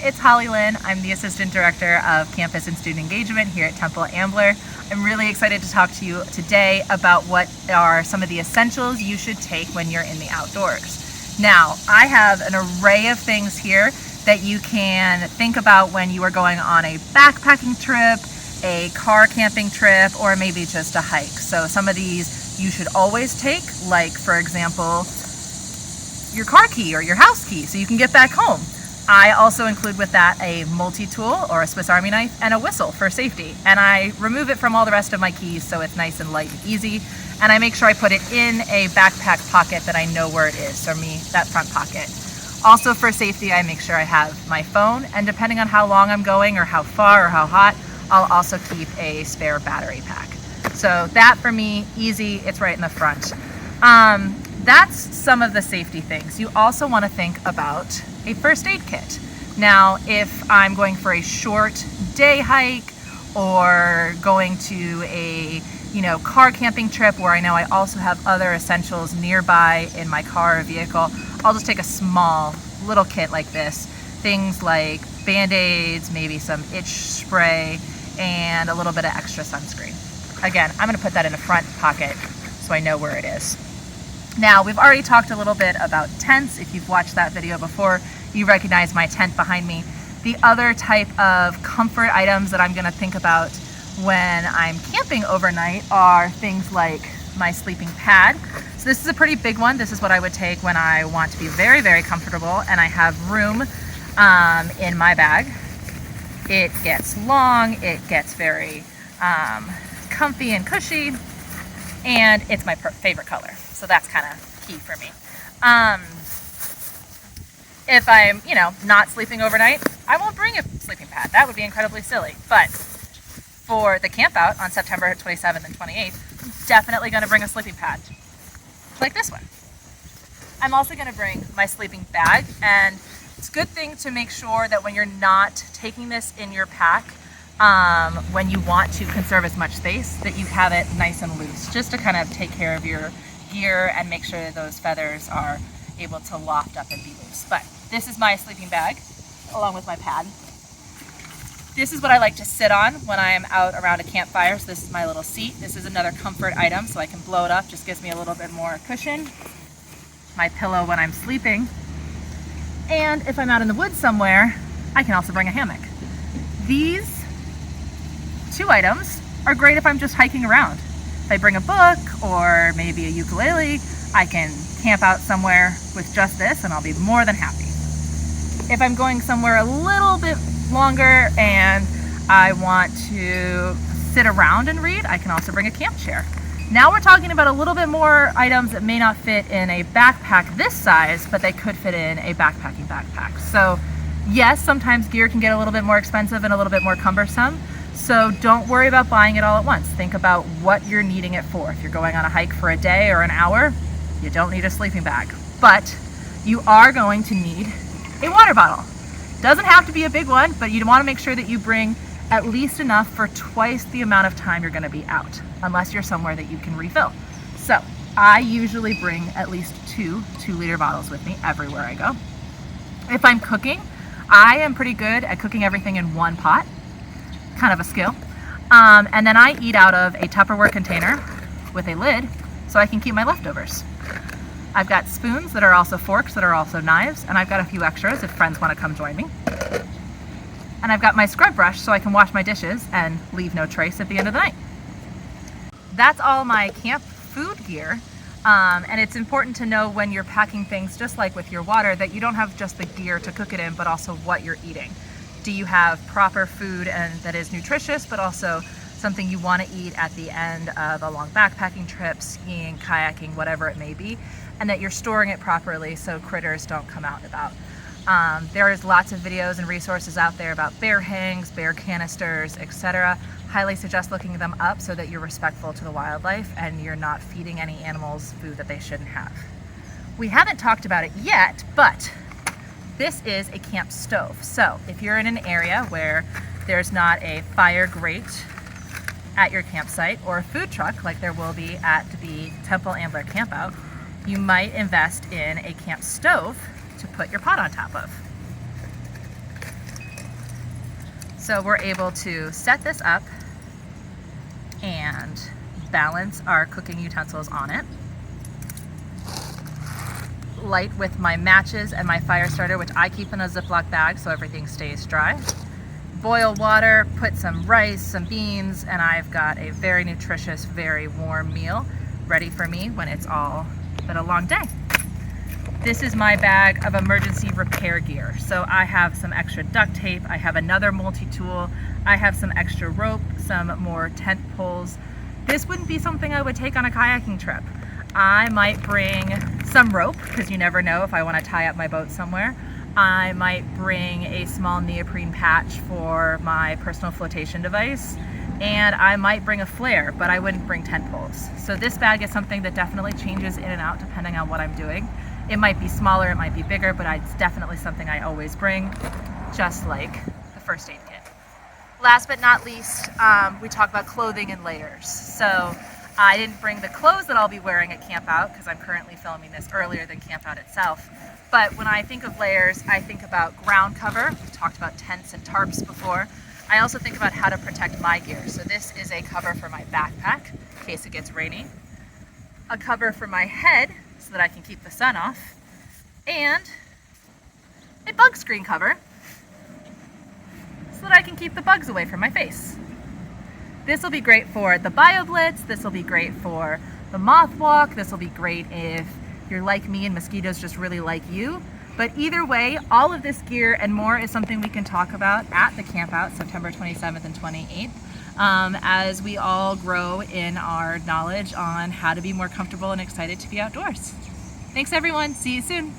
It's Holly Lynn. I'm the Assistant Director of Campus and Student Engagement here at Temple Ambler. I'm really excited to talk to you today about what are some of the essentials you should take when you're in the outdoors. Now, I have an array of things here that you can think about when you are going on a backpacking trip, a car camping trip, or maybe just a hike. So some of these you should always take, like for example, your car key or your house key so you can get back home. I also include with that a multi-tool or a Swiss Army knife and a whistle for safety. And I remove it from all the rest of my keys so it's nice and light and easy. And I make sure I put it in a backpack pocket that I know where it is. For me, that front pocket. Also for safety, I make sure I have my phone, and depending on how long I'm going or how far or how hot, I'll also keep a spare battery pack. So that for me, easy, it's right in the front. That's some of the safety things. You also want to think about a first aid kit. Now, if I'm going for a short day hike or going to a car camping trip where I know I also have other essentials nearby in my car or vehicle, I'll just take a small little kit like this. Things like Band-Aids, maybe some itch spray, and a little bit of extra sunscreen. Again, I'm gonna put that in the front pocket so I know where it is. Now, we've already talked a little bit about tents. If you've watched that video before, you recognize my tent behind me. The other type of comfort items that I'm gonna think about when I'm camping overnight are things like my sleeping pad. So this is a pretty big one. This is what I would take when I want to be very, very comfortable and I have room in my bag. It gets long, it gets very comfy and cushy, and it's my favorite color. So that's kind of key for me. If I'm, not sleeping overnight, I won't bring a sleeping pad. That would be incredibly silly. But for the camp out on September 27th and 28th, I'm definitely going to bring a sleeping pad, like this one. I'm also going to bring my sleeping bag, and it's a good thing to make sure that when you're not taking this in your pack, when you want to conserve as much space, that you have it nice and loose, just to kind of take care of your gear and make sure that those feathers are able to loft up and be loose. But this is my sleeping bag along with my pad. This is what I like to sit on when I am out around a campfire. So this is my little seat. This is another comfort item, so I can blow it up, just gives me a little bit more cushion. My pillow when I'm sleeping. And if I'm out in the woods somewhere, I can also bring a hammock. These two items are great if I'm just hiking around. If I bring a book or maybe a ukulele, I can camp out somewhere with just this and I'll be more than happy. If I'm going somewhere a little bit longer and I want to sit around and read, I can also bring a camp chair. Now we're talking about a little bit more items that may not fit in a backpack this size, but they could fit in a backpacking backpack. So yes, sometimes gear can get a little bit more expensive and a little bit more cumbersome. So don't worry about buying it all at once. Think about what you're needing it for. If you're going on a hike for a day or an hour, you don't need a sleeping bag, but you are going to need a water bottle. Doesn't have to be a big one, but you want to make sure that you bring at least enough for twice the amount of time you're going to be out, unless you're somewhere that you can refill. So I usually bring at least two 2-liter bottles with me everywhere I go. If I'm cooking, I am pretty good at cooking everything in one pot. Kind of a skill. And then I eat out of a Tupperware container with a lid so I can keep my leftovers. I've got spoons that are also forks that are also knives, and I've got a few extras if friends want to come join me. And I've got my scrub brush so I can wash my dishes and leave no trace at the end of the night. That's all my camp food gear. And it's important to know when you're packing things, just like with your water, that you don't have just the gear to cook it in, but also what you're eating. Do you have proper food and that is nutritious, but also something you want to eat at the end of a long backpacking trip, skiing, kayaking, whatever it may be, and that you're storing it properly so critters don't come out and about. There is lots of videos and resources out there about bear hangs, bear canisters, etc. Highly suggest looking them up so that you're respectful to the wildlife and you're not feeding any animals food that they shouldn't have. We haven't talked about it yet, but this is a camp stove. So if you're in an area where there's not a fire grate at your campsite, or a food truck like there will be at the Temple Ambler Campout, you might invest in a camp stove to put your pot on top of. So we're able to set this up and balance our cooking utensils on it. Light with my matches and my fire starter, which I keep in a Ziploc bag so everything stays dry. Boil water, put some rice, some beans, and I've got a very nutritious, very warm meal ready for me when it's all been a long day. This is my bag of emergency repair gear. So I have some extra duct tape, I have another multi-tool, I have some extra rope, some more tent poles. This wouldn't be something I would take on a kayaking trip. I might bring some rope, because you never know if I want to tie up my boat somewhere. I might bring a small neoprene patch for my personal flotation device, and I might bring a flare, but I wouldn't bring tent poles. So this bag is something that definitely changes in and out depending on what I'm doing. It might be smaller, it might be bigger, but it's definitely something I always bring, just like the first aid kit. Last but not least, we talk about clothing and layers. So I didn't bring the clothes that I'll be wearing at Camp Out because I'm currently filming this earlier than Camp Out itself. But when I think of layers, I think about ground cover. We've talked about tents and tarps before. I also think about how to protect my gear. So this is a cover for my backpack in case it gets rainy, a cover for my head so that I can keep the sun off, and a bug screen cover so that I can keep the bugs away from my face. This will be great for the BioBlitz, this will be great for the moth walk, this will be great if you're like me and mosquitoes just really like you. But either way, all of this gear and more is something we can talk about at the Camp Out September 27th and 28th as we all grow in our knowledge on how to be more comfortable and excited to be outdoors. Thanks everyone, see you soon.